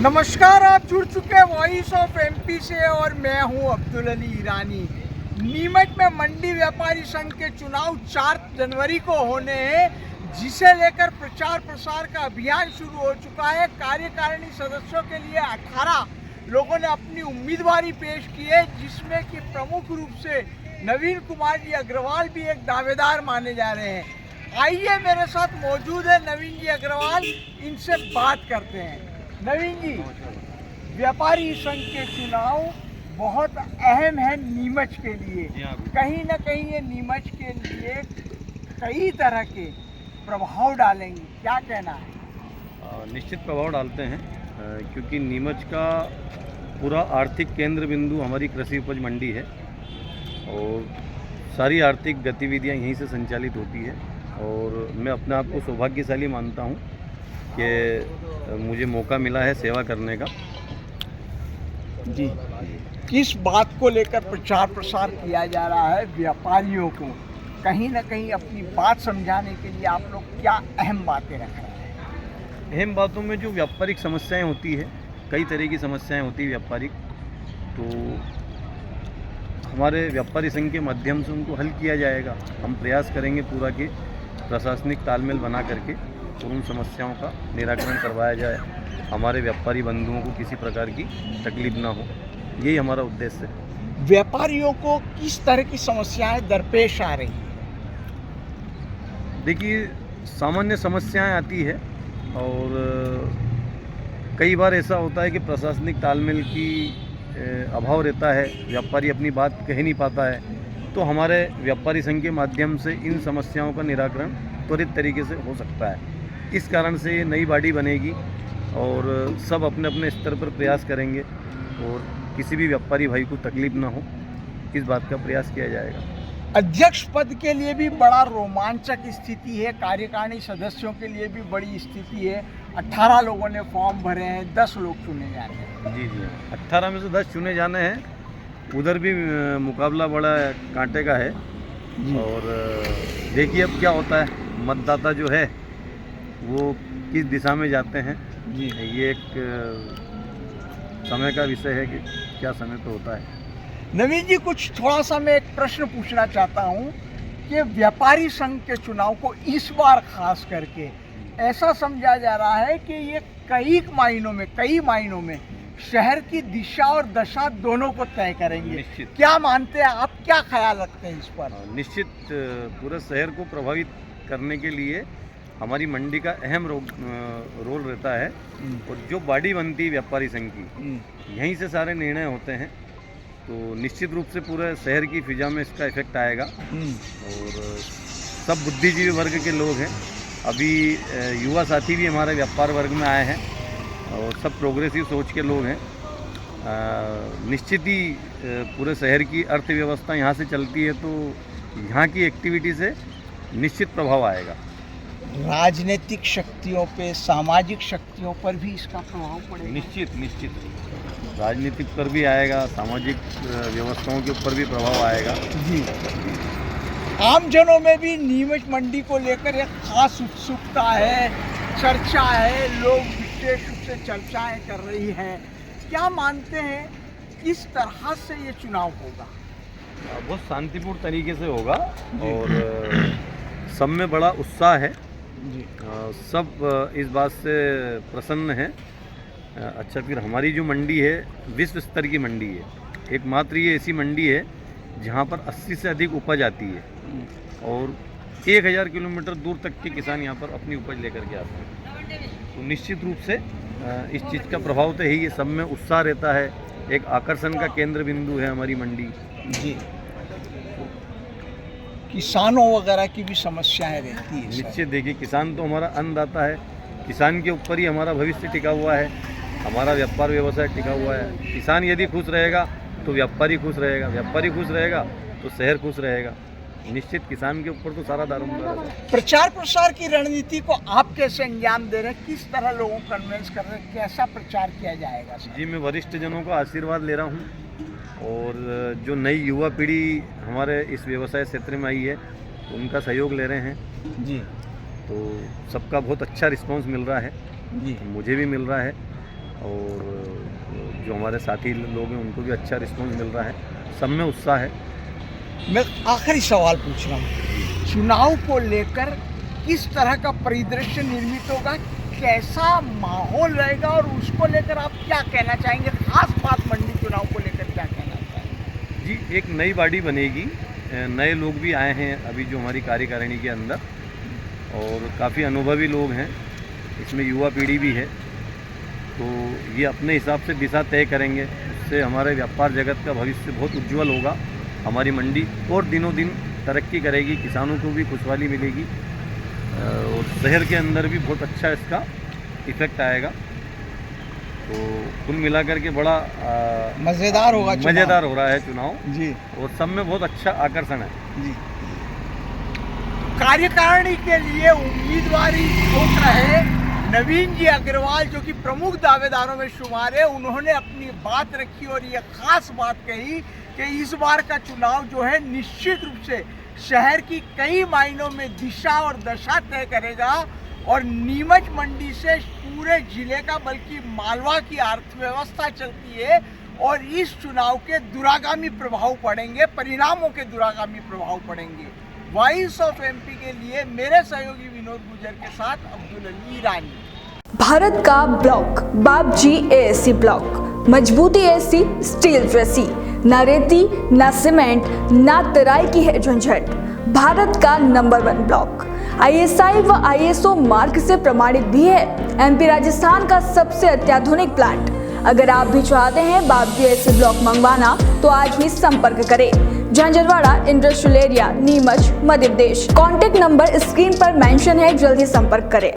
नमस्कार, आप जुड़ चुके हैं वॉइस ऑफ एमपी से और मैं हूं अब्दुल अली ईरानी। नीमच में मंडी व्यापारी संघ के चुनाव 4 जनवरी को होने हैं, जिसे लेकर प्रचार प्रसार का अभियान शुरू हो चुका है। कार्यकारिणी सदस्यों के लिए 18 लोगों ने अपनी उम्मीदवारी पेश की है, जिसमें कि प्रमुख रूप से नवीन कुमार जी अग्रवाल भी एक दावेदार माने जा रहे हैं। आइए, मेरे साथ मौजूद है नवीन जी अग्रवाल, इनसे बात करते हैं। नवीन जी, व्यापारी संघ के चुनाव बहुत अहम है नीमच के लिए। कहीं ना कहीं ये नीमच के लिए कई तरह के प्रभाव डालेंगे, क्या कहना है? निश्चित प्रभाव डालते हैं, क्योंकि नीमच का पूरा आर्थिक केंद्र बिंदु हमारी कृषि उपज मंडी है और सारी आर्थिक गतिविधियां यहीं से संचालित होती है। और मैं अपने आप को सौभाग्यशाली मानता हूं कि मुझे मौका मिला है सेवा करने का। जी, किस बात को लेकर प्रचार प्रसार किया जा रहा है? व्यापारियों को कहीं ना कहीं अपनी बात समझाने के लिए आप लोग क्या अहम बातें रख रहे हैं? अहम बातों में जो व्यापारिक समस्याएं होती है, कई तरह की समस्याएं होती है व्यापारिक, तो हमारे व्यापारी संघ के माध्यम से उनको हल किया जाएगा। हम प्रयास करेंगे पूरा कि प्रशासनिक तालमेल बना करके और उन समस्याओं का निराकरण करवाया जाए, हमारे व्यापारी बंधुओं को किसी प्रकार की तकलीफ ना हो, यही हमारा उद्देश्य है। व्यापारियों को किस तरह की समस्याएं दरपेश आ रही हैं? देखिए, सामान्य समस्याएं आती है और कई बार ऐसा होता है कि प्रशासनिक तालमेल की अभाव रहता है, व्यापारी अपनी बात कह नहीं पाता है, तो हमारे व्यापारी संघ के माध्यम से इन समस्याओं का निराकरण त्वरित तरीके से हो सकता है। इस कारण से ये नई बॉडी बनेगी और सब अपने अपने स्तर पर प्रयास करेंगे और किसी भी व्यापारी भाई को तकलीफ ना हो, इस बात का प्रयास किया जाएगा। अध्यक्ष पद के लिए भी बड़ा रोमांचक स्थिति है, कार्यकारिणी सदस्यों के लिए भी बड़ी स्थिति है। 18 लोगों ने फॉर्म भरे हैं, 10 लोग चुने जाने हैं। जी, 18 में से 10 चुने जाने हैं। उधर भी मुकाबला बड़ा कांटे का है और देखिए अब क्या होता है। मतदाता जो है वो किस दिशा में जाते हैं जी, ये एक समय का विषय है कि क्या समय तो होता है। नवीन जी, कुछ थोड़ा सा मैं एक प्रश्न पूछना चाहता हूँ कि व्यापारी संघ के चुनाव को इस बार खास करके ऐसा समझा जा रहा है कि ये कई मायनों में शहर की दिशा और दशा दोनों को तय करेंगे। निश्चित। क्या मानते हैं आप, क्या ख्याल रखते हैं इस पर? निश्चित, पूरे शहर को प्रभावित करने के लिए हमारी मंडी का अहम रोल रहता है और जो बॉडी बनती है व्यापारी संघ की, यहीं से सारे निर्णय होते हैं, तो निश्चित रूप से पूरे शहर की फिजा में इसका इफेक्ट आएगा। और सब बुद्धिजीवी वर्ग के लोग हैं, अभी युवा साथी भी हमारे व्यापार वर्ग में आए हैं और सब प्रोग्रेसिव सोच के लोग हैं। निश्चित ही पूरे शहर की अर्थव्यवस्था यहाँ से चलती है, तो यहाँ की एक्टिविटी से निश्चित प्रभाव आएगा। राजनीतिक शक्तियों पे, सामाजिक शक्तियों पर भी इसका प्रभाव पड़ेगा? निश्चित राजनीतिक पर भी आएगा, सामाजिक व्यवस्थाओं के ऊपर भी प्रभाव आएगा। जी, आम जनों में भी नीमच मंडी को लेकर एक खास उत्सुकता है, चर्चा है, लोग विशेष रूप से चर्चाएं कर रही हैं। क्या मानते हैं किस तरह से ये चुनाव होगा? बहुत शांतिपूर्ण तरीके से होगा और सब में बड़ा उत्साह है जी। सब इस बात से प्रसन्न हैं। अच्छा, फिर हमारी जो मंडी है विश्व स्तर की मंडी है, एकमात्र ये ऐसी मंडी है जहाँ पर 80 से अधिक उपज आती है और 1000 किलोमीटर दूर तक के किसान यहाँ पर अपनी उपज लेकर के आते हैं। तो निश्चित रूप से इस चीज़ का प्रभाव तो है ही, सब में उत्साह रहता है, एक आकर्षण का केंद्र बिंदु है हमारी मंडी जी। किसानों वगैरह की भी समस्याएं रहती है? निश्चित, देखिए, किसान तो हमारा अन्नदाता है, किसान के ऊपर ही हमारा भविष्य टिका हुआ है, हमारा व्यापार व्यवसाय टिका हुआ है। किसान यदि खुश रहेगा तो व्यापारी खुश रहेगा, व्यापारी खुश रहेगा तो शहर खुश रहेगा। निश्चित किसान के ऊपर तो सारा दारोमदार है। प्रचार प्रसार की रणनीति को आप कैसे अंजाम दे रहे हैं? किस तरह लोगों को कन्विंस कर रहे हैं? कैसा प्रचार किया जाएगा सर? जी, मैं वरिष्ठ जनों का आशीर्वाद ले रहा हूँ और जो नई युवा पीढ़ी हमारे इस व्यवसाय क्षेत्र में आई है उनका सहयोग ले रहे हैं जी। तो सबका बहुत अच्छा रिस्पांस मिल रहा है जी, मुझे भी मिल रहा है और जो हमारे साथी लोग हैं उनको भी अच्छा रिस्पॉन्स मिल रहा है, सब में उत्साह है। मैं आखिरी सवाल पूछ रहा हूँ, चुनाव को लेकर किस तरह का परिदृश्य निर्मित होगा, कैसा माहौल रहेगा और उसको लेकर आप क्या कहना चाहेंगे? खास बात मंडी चुनाव को लेकर क्या कहना चाहेंगे? जी, एक नई बॉडी बनेगी, नए लोग भी आए हैं अभी जो हमारी कार्यकारिणी के अंदर, और काफ़ी अनुभवी लोग हैं, इसमें युवा पीढ़ी भी है, तो ये अपने हिसाब से दिशा तय करेंगे। उससे हमारे व्यापार जगत का भविष्य बहुत उज्जवल होगा। हमारी मंडी और दिनों दिन तरक्की करेगी, किसानों को भी खुशहाली मिलेगी और शहर के अंदर भी बहुत अच्छा इसका इफेक्ट आएगा। तो कुल मिलाकर के बड़ा मज़ेदार होगा, मज़ेदार हो रहा है चुनाव जी, और सब में बहुत अच्छा आकर्षण है जी। कार्यकारिणी के लिए उम्मीदवारी ठोक रहे नवीन जी अग्रवाल, जो कि प्रमुख दावेदारों में शुमार है, उन्होंने अपनी बात रखी और ये खास बात कही कि इस बार का चुनाव जो है निश्चित रूप से शहर की कई मायनों में दिशा और दशा तय करेगा और नीमच मंडी से पूरे जिले का बल्कि मालवा की अर्थव्यवस्था चलती है और इस चुनाव के दूरगामी प्रभाव पड़ेंगे, परिणामों के दूरगामी प्रभाव पड़ेंगे। वॉइस ऑफ एमपी के लिए मेरे सहयोगी विनोद गुजर के साथ अब्दुल अली ईरानी। भारत का ब्लॉक बाबजी एएससी ब्लॉक, मजबूती ऐसी स्टील जैसी, न रेती न सीमेंट न तराई की है झंझट। भारत का नंबर 1 ब्लॉक आईएसआई व आईएसओ मार्क से प्रमाणित भी है। एमपी राजस्थान का सबसे अत्याधुनिक प्लांट। अगर आप भी चाहते हैं बाबजी एएससी ब्लॉक मंगवाना तो आज ही संपर्क करें। Jhanjharwada industrial area, Neemuch, Madhya Pradesh. Contact number screen पर मेंशन है, जल्दी संपर्क करें।